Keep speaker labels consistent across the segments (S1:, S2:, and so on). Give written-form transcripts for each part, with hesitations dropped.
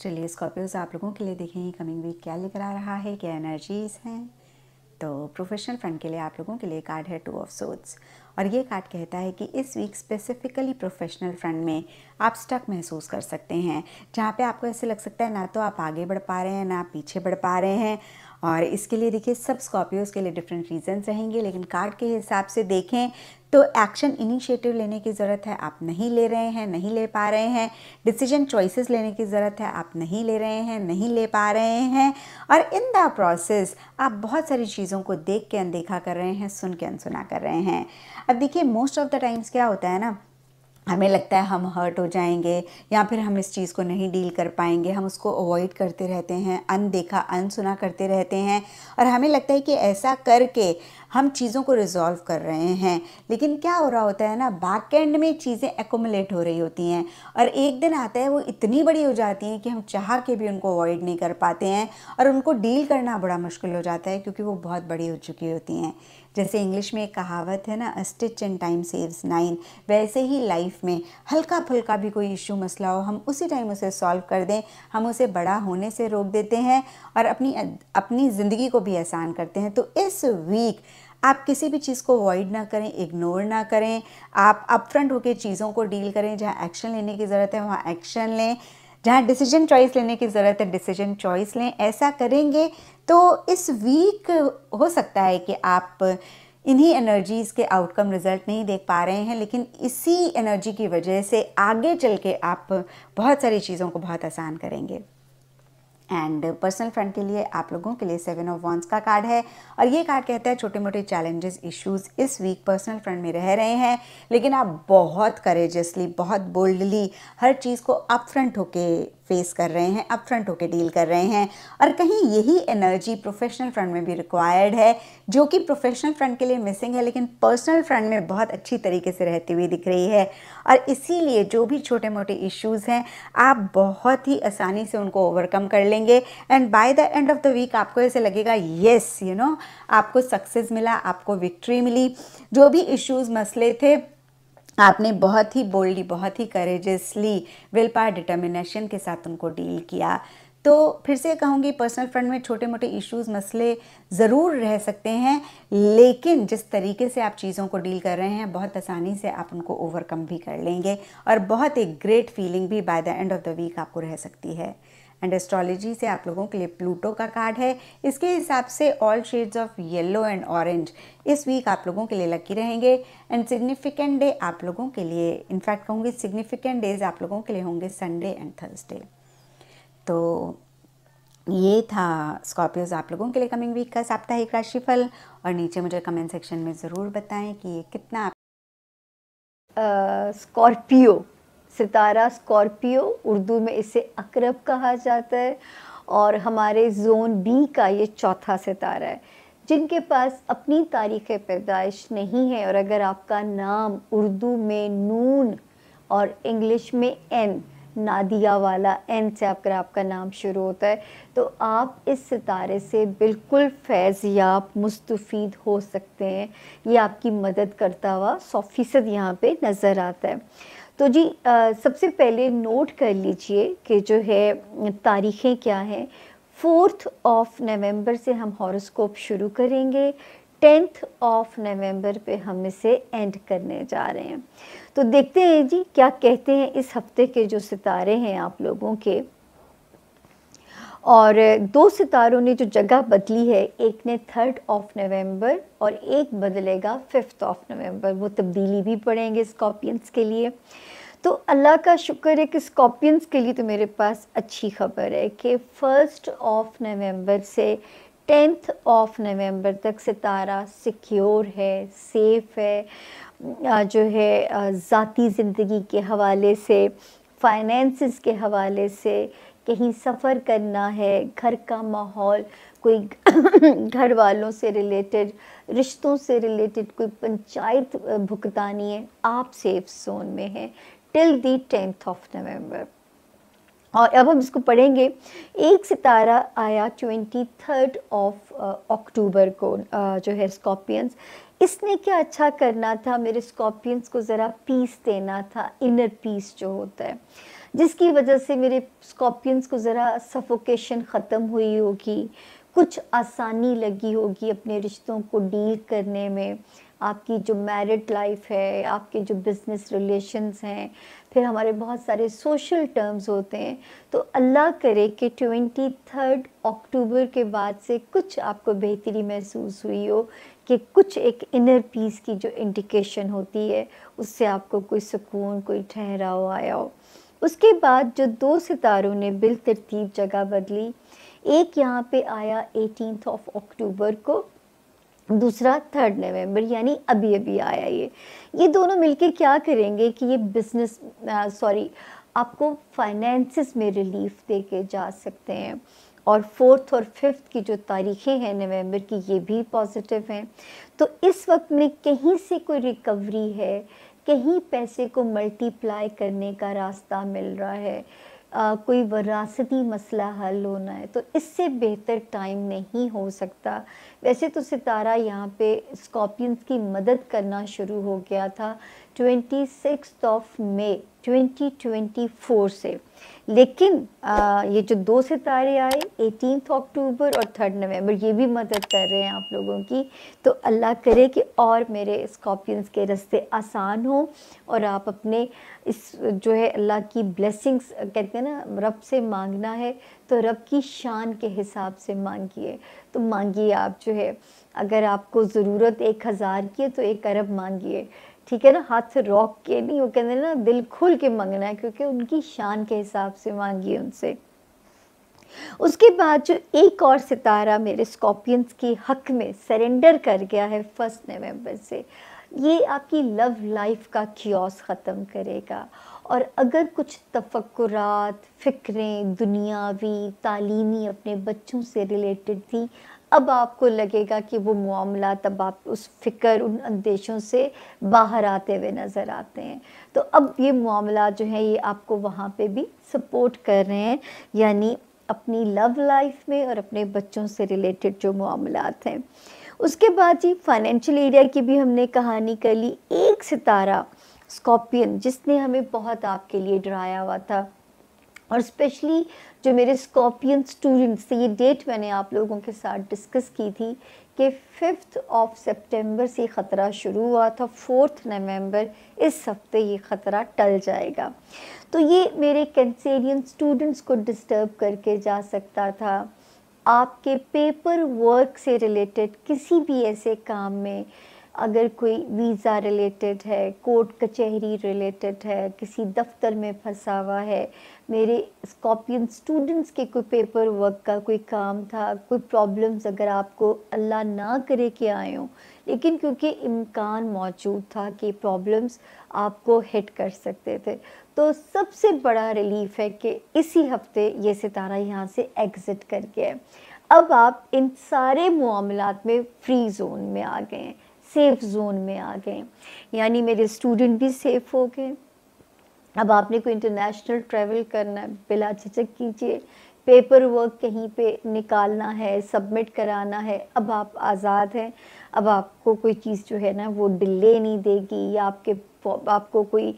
S1: चलिए स्कॉर्पियोज, आप लोगों के लिए देखें कमिंग वीक क्या लेकर आ रहा है, क्या एनर्जीज हैं। तो प्रोफेशनल फ्रंट के लिए आप लोगों के लिए कार्ड है 2 ऑफ सोर्ड्स और ये कार्ड कहता है कि इस वीक स्पेसिफिकली प्रोफेशनल फ्रंट में आप स्टक महसूस कर सकते हैं, जहाँ पे आपको ऐसे लग सकता है ना तो आप आगे बढ़ पा रहे हैं ना पीछे बढ़ पा रहे हैं। और इसके लिए देखिए सब स्कॉर्पियोज के लिए डिफरेंट रीजंस रहेंगे, लेकिन कार्ड के हिसाब से देखें तो एक्शन इनिशिएटिव लेने की ज़रूरत है, आप नहीं ले रहे हैं, नहीं ले पा रहे हैं। डिसीजन चॉइसेस लेने की ज़रूरत है, आप नहीं ले रहे हैं, नहीं ले पा रहे हैं। और इन द प्रोसेस आप बहुत सारी चीज़ों को देख के अनदेखा कर रहे हैं, सुन के अनसुना कर रहे हैं। अब देखिए मोस्ट ऑफ द टाइम्स क्या होता है ना, हमें लगता है हम हर्ट हो जाएंगे या फिर हम इस चीज़ को नहीं डील कर पाएंगे, हम उसको अवॉइड करते रहते हैं, अनदेखा अनसुना करते रहते हैं और हमें लगता है कि ऐसा करके हम चीज़ों को रिजॉल्व कर रहे हैं। लेकिन क्या हो रहा होता है ना, बैक एंड में चीज़ें एक्यूमुलेट हो रही होती हैं और एक दिन आता है वो इतनी बड़ी हो जाती हैं कि हम चाह के भी उनको अवॉइड नहीं कर पाते हैं और उनको डील करना बड़ा मुश्किल हो जाता है क्योंकि वो बहुत बड़ी हो चुकी होती हैं। जैसे इंग्लिश में एक कहावत है ना, अ स्टिच इन टाइम सेव्स 9, वैसे ही लाइफ में हल्का फुल्का भी कोई इशू मसला हो, हम उसी टाइम उसे सॉल्व कर दें, हम उसे बड़ा होने से रोक देते हैं और अपनी ज़िंदगी को भी आसान करते हैं। तो इस वीक आप किसी भी चीज़ को अवॉइड ना करें, इग्नोर ना करें, आप अपफ्रंट होकर चीज़ों को डील करें। जहाँ एक्शन लेने की ज़रूरत है वहाँ एक्शन लें, जहाँ डिसीजन चॉइस लेने की ज़रूरत है डिसीजन चॉइस लें। ऐसा करेंगे तो इस वीक हो सकता है कि आप इन्हीं एनर्जीज़ के आउटकम रिजल्ट नहीं देख पा रहे हैं, लेकिन इसी एनर्जी की वजह से आगे चल के आप बहुत सारी चीज़ों को बहुत आसान करेंगे। एंड पर्सनल फ्रंट के लिए आप लोगों के लिए 7 ऑफ वॉन्ड्स का कार्ड है और ये कार्ड कहता है छोटे मोटे चैलेंजेस इश्यूज इस वीक पर्सनल फ्रंट में रह रहे हैं, लेकिन आप बहुत करेजसली, बहुत बोल्डली हर चीज़ को अप फ्रंट होके फेस कर रहे हैं, अप फ्रंट होके डील कर रहे हैं। और कहीं यही एनर्जी प्रोफेशनल फ्रंट में भी रिक्वायर्ड है, जो कि प्रोफेशनल फ्रंट के लिए मिसिंग है लेकिन पर्सनल फ्रंट में बहुत अच्छी तरीके से रहती हुई दिख रही है। और इसीलिए जो भी छोटे मोटे इश्यूज़ हैं आप बहुत ही आसानी से उनको ओवरकम कर लेंगे and by the end of the week आपको ऐसे लगेगा येस आपको सक्सेस मिला, आपको विक्ट्री मिली। जो भी इश्यूज़ मसले थे आपने बहुत ही बोल्डली, बहुत ही करेजसली, विल पावर, डिटर्मिनेशन के साथ उनको डील किया। तो फिर से कहूँगी पर्सनल फ्रंट में छोटे मोटे इश्यूज़ मसले ज़रूर रह सकते हैं, लेकिन जिस तरीके से आप चीज़ों को डील कर रहे हैं बहुत आसानी से आप उनको ओवरकम भी कर लेंगे और बहुत एक ग्रेट फीलिंग भी by the end of the week आपको रह सकती है। एंड एस्ट्रोलॉजी से आप लोगों के लिए प्लूटो का कार्ड है। इसके हिसाब से all shades of yellow and orange इस वीक आप लोगों के लिए लकी रहेंगे। एंड सिग्निफिकेंट डे आप लोगों के लिए, इनफैक्ट कहूँगी सिग्निफिकेंट डेज आप लोगों के लिए होंगे संडे एंड थर्सडे। तो ये था स्कॉर्पियोज आप लोगों के लिए कमिंग वीक का साप्ताहिक राशिफल और नीचे मुझे कमेंट सेक्शन में ज़रूर बताएं कि ये कितना
S2: स्कॉर्पियो, सितारा स्कॉर्पियो, उर्दू में इसे अकरब कहा जाता है और हमारे जोन बी का ये चौथा सितारा है। जिनके पास अपनी तारीख़ पैदाइश नहीं है और अगर आपका नाम उर्दू में नून और इंग्लिश में एन, नादिया वाला एन से अगर आपका नाम शुरू होता है तो आप इस सितारे से बिल्कुल फैज़याब, मुस्तफ़ीद हो सकते हैं। ये आपकी मदद करता हुआ 100% यहाँ पे नज़र आता है। तो जी सबसे पहले नोट कर लीजिए कि जो है तारीखें क्या हैं। 4 नवंबर से हम हॉरोस्कोप शुरू करेंगे, 10 नवंबर पे हम इसे एंड करने जा रहे हैं। तो देखते हैं जी क्या कहते हैं इस हफ्ते के जो सितारे हैं आप लोगों के। और 2 सितारों ने जो जगह बदली है, एक ने 3 नवंबर और एक बदलेगा 5 नवंबर। वो तब्दीली भी पड़ेंगे स्कॉर्पियंस के लिए। तो अल्लाह का शुक्र है कि स्कॉर्पियंस के लिए तो मेरे पास अच्छी खबर है कि 1 नवंबर से 10 नवंबर तक सितारा सिक्योर है, सेफ है। जो है ज़ाती ज़िंदगी के हवाले से, फाइनेंसिस के हवाले से, कहीं सफ़र करना है, घर का माहौल, कोई घर वालों से रिलेटेड, रिश्तों से रिलेटेड कोई पंचायत भुगतानी है, आप सेफ जोन में हैं टिल दी 10 नवंबर। और अब हम इसको पढ़ेंगे। एक सितारा आया 23 अक्टूबर को जो है स्कॉर्पियंस, इसने क्या अच्छा करना था, मेरे स्कॉर्पियंस को ज़रा पीस देना था, इनर पीस जो होता है, जिसकी वजह से मेरे स्कॉर्पियंस को ज़रा सफोकेशन ख़त्म हुई होगी, कुछ आसानी लगी होगी अपने रिश्तों को डील करने में। आपकी जो मैरिड लाइफ है, आपके जो बिज़नेस रिलेशंस हैं, फिर हमारे बहुत सारे सोशल टर्म्स होते हैं। तो अल्लाह करे कि 23 अक्टूबर के बाद से कुछ आपको बेहतरी महसूस हुई हो, कि कुछ एक इनर पीस की जो इंडिकेशन होती है उससे आपको कोई सुकून, कोई ठहराव आया हो। उसके बाद जो 2 सितारों ने बिलतरतीब जगह बदली, एक यहाँ पे आया 18 अक्टूबर को, दूसरा 3 नवंबर, यानी अभी अभी आया ये दोनों मिलके क्या करेंगे कि ये बिजनेस आपको फाइनेंसिस में रिलीफ दे के जा सकते हैं। और 4 और 5 की जो तारीखें हैं नवंबर की, ये भी पॉजिटिव हैं। तो इस वक्त में कहीं से कोई रिकवरी है, कहीं पैसे को मल्टीप्लाई करने का रास्ता मिल रहा है, कोई वरासती मसला हल होना है, तो इससे बेहतर टाइम नहीं हो सकता। वैसे तो सितारा यहाँ पे स्कॉर्पियंस की मदद करना शुरू हो गया था 26 मई 2024 से, लेकिन ये जो 2 सितारे आए 18 अक्टूबर और 3 नवंबर, ये भी मदद कर रहे हैं आप लोगों की। तो अल्लाह करे कि और मेरे स्कॉर्पियंस के रास्ते आसान हो और आप अपने इस जो है अल्लाह की ब्लेसिंग्स, कहते हैं ना रब से मांगना है तो रब की शान के हिसाब से मांगिए। तो मांगिए आप जो है, अगर आपको ज़रूरत 1000 की है तो 1 अरब मांगिए, ठीक है ना, हाथ से रोक के नहीं, वो कहते हैं ना दिल खुल के मांगना है, क्योंकि उनकी शान के हिसाब से मांगिए उनसे। उसके बाद जो एक और सितारा मेरे स्कॉर्पियंस के हक में सरेंडर कर गया है 1 नवंबर से, ये आपकी लव लाइफ का कियोस ख़त्म करेगा। और अगर कुछ तफक्कुरात, फ़िक्रें दुनियावी, तालीमी अपने बच्चों से रिलेटेड थी, अब आपको लगेगा कि वो मामला, तब आप उस फ़िक्र, उन अंदेशों से बाहर आते हुए नज़र आते हैं। तो अब ये मामला जो है ये आपको वहाँ पे भी सपोर्ट कर रहे हैं, यानी अपनी लव लाइफ में और अपने बच्चों से रिलेटेड जो मामलात हैं। उसके बाद जी फाइनेंशियल एरिया की भी हमने कहानी कर ली। एक सितारा स्कॉर्पियन जिसने हमें बहुत आपके लिए डराया हुआ था, और स्पेशली जो मेरे स्कॉर्पियन स्टूडेंट्स थे, ये डेट मैंने आप लोगों के साथ डिस्कस की थी कि 5 सितंबर से ख़तरा शुरू हुआ था, 4 नवंबर इस हफ्ते ये ख़तरा टल जाएगा। तो ये मेरे कैंसेरियन स्टूडेंट्स को डिस्टर्ब करके जा सकता था। आपके पेपर वर्क से रिलेटेड किसी भी ऐसे काम में, अगर कोई वीज़ा रिलेटेड है, कोर्ट कचहरी रिलेटेड है, किसी दफ्तर में फंसा हुआ है, मेरे स्कॉर्पियन स्टूडेंट्स के कोई पेपर वर्क का कोई काम था, कोई प्रॉब्लम्स अगर आपको अल्लाह ना करे कि आए हों, लेकिन क्योंकि इम्कान मौजूद था कि प्रॉब्लम्स आपको हिट कर सकते थे, तो सबसे बड़ा रिलीफ है कि इसी हफ्ते ये सितारा यहाँ से एग्ज़िट कर गया है। अब आप इन सारे मामलात में फ्री जोन में आ गए हैं, सेफ़ जोन में आ गए, यानी मेरे स्टूडेंट भी सेफ़ हो गए। अब आपने कोई इंटरनेशनल ट्रैवल करना है, बिला झिझक कीजिए। पेपर वर्क कहीं पे निकालना है, सबमिट कराना है, अब आप आज़ाद हैं। अब आपको कोई चीज़ जो है ना वो डिले नहीं देगी, या आपको कोई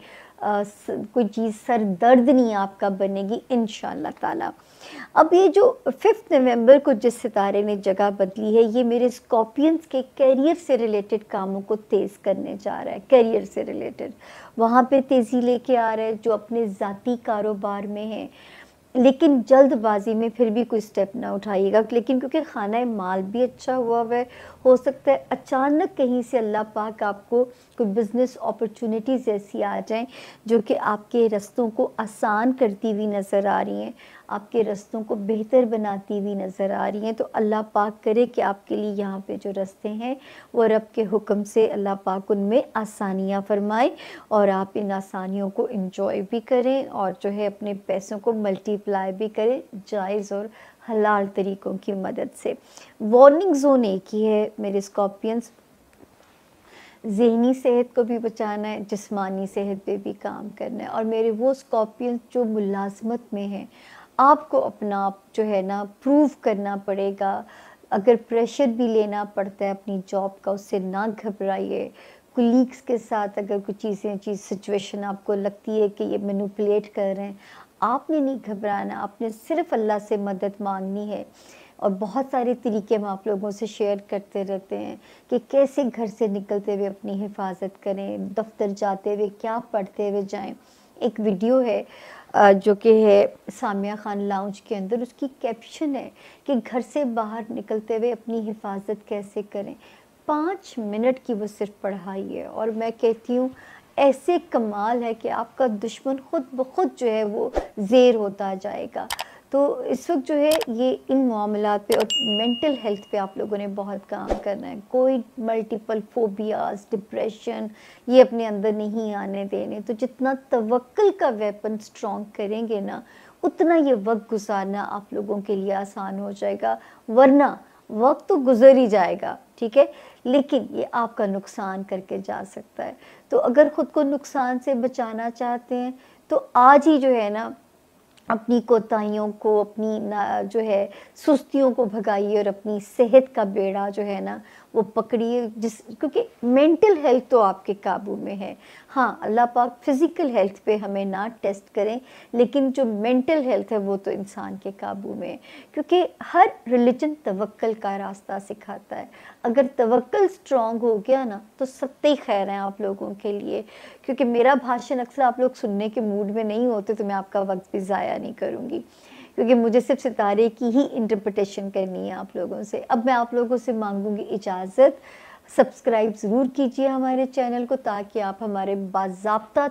S2: चीज़ सर दर्द नहीं आपका बनेगी इंशाअल्लाह ताला। अब ये जो 5 नवंबर को जिस सितारे ने जगह बदली है, ये मेरे स्कॉर्पियंस के करियर से रिलेटेड कामों को तेज़ करने जा रहा है। करियर से रिलेटेड वहाँ पे तेज़ी लेके आ रहा है, जो अपने ज़ाती कारोबार में है, लेकिन जल्दबाजी में फिर भी कोई स्टेप ना उठाइएगा, लेकिन क्योंकि खाना माल भी अच्छा हुआ है, हो सकता है अचानक कहीं से अल्लाह पाक आपको कोई बिज़नेस अपॉर्चुनिटीज़ ऐसी आ जाएं जो कि आपके रास्तों को आसान करती हुई नज़र आ रही हैं, आपके रास्तों को बेहतर बनाती हुई नज़र आ रही हैं। तो अल्लाह पाक करे कि आपके लिए यहाँ पे जो रास्ते हैं वो रब के हुक्म से अल्लाह पाक उनमें आसानियाँ फरमाए और आप इन आसानियों को एंजॉय भी करें और जो है अपने पैसों को मल्टीप्लाई भी करें जायज़ और हलाल तरीक़ों की मदद से। वार्निंग ज़ोन एक ही है मेरे स्कॉर्पियंस, ज़हनी सेहत को भी बचाना है, जिस्मानी सेहत पे भी काम करना है। और मेरे वो स्कॉर्पियंस जो मुलाजमत में हैं, आपको अपना आप जो है ना प्रूव करना पड़ेगा। अगर प्रेशर भी लेना पड़ता है अपनी जॉब का, उससे ना घबराइए। कुलीग्स के साथ अगर कुछ सिचुएशन आपको लगती है कि ये मैनिपुलेट कर रहे हैं, आपने नहीं घबराना, आपने सिर्फ अल्लाह से मदद मांगनी है। और बहुत सारे तरीके हम आप लोगों से शेयर करते रहते हैं कि कैसे घर से निकलते हुए अपनी हिफाजत करें, दफ्तर जाते हुए क्या पढ़ते हुए जाएं। एक वीडियो है जो कि है सामिया खान लाउंज के अंदर, उसकी कैप्शन है कि घर से बाहर निकलते हुए अपनी हिफाजत कैसे करें। 5 मिनट की वो सिर्फ पढ़ाई है और मैं कहती हूँ ऐसे कमाल है कि आपका दुश्मन खुद ब खुद जो है वो ज़ेर होता जाएगा। तो इस वक्त जो है ये इन मामलात पे और मेंटल हेल्थ पे आप लोगों ने बहुत काम करना है। कोई मल्टीपल फोबियाज, डिप्रेशन ये अपने अंदर नहीं आने देने। तो जितना तवक्कुल का वेपन स्ट्रॉन्ग करेंगे ना, उतना ये वक्त गुजारना आप लोगों के लिए आसान हो जाएगा। वरना वक्त तो गुजर ही जाएगा, ठीक है, लेकिन ये आपका नुकसान करके जा सकता है। तो अगर ख़ुद को नुकसान से बचाना चाहते हैं तो आज ही जो है ना अपनी कोताहियों को, अपनी जो है सुस्तियों को भगाइए और अपनी सेहत का बेड़ा जो है ना वो पकड़िए। क्योंकि मेंटल हेल्थ तो आपके काबू में है। हाँ, अल्लाह पाक फिज़िकल हेल्थ पे हमें ना टेस्ट करें, लेकिन जो मेंटल हेल्थ है वो तो इंसान के काबू में है। क्योंकि हर रिलीजन तवक्कुल का रास्ता सिखाता है। अगर तवक्कुल स्ट्रॉन्ग हो गया ना तो सत्ते खैर हैं आप लोगों के लिए। क्योंकि मेरा भाषण अक्सर आप लोग सुनने के मूड में नहीं होते, तो मैं आपका वक्त भी ज़ाया नहीं करूँगी, क्योंकि मुझे सिर्फ सितारे की ही इंटरप्रिटेशन करनी है आप लोगों से। अब मैं आप लोगों से मांगूंगी इजाज़त। सब्सक्राइब ज़रूर कीजिए हमारे चैनल को, ताकि आप हमारे बाज़ाब्ता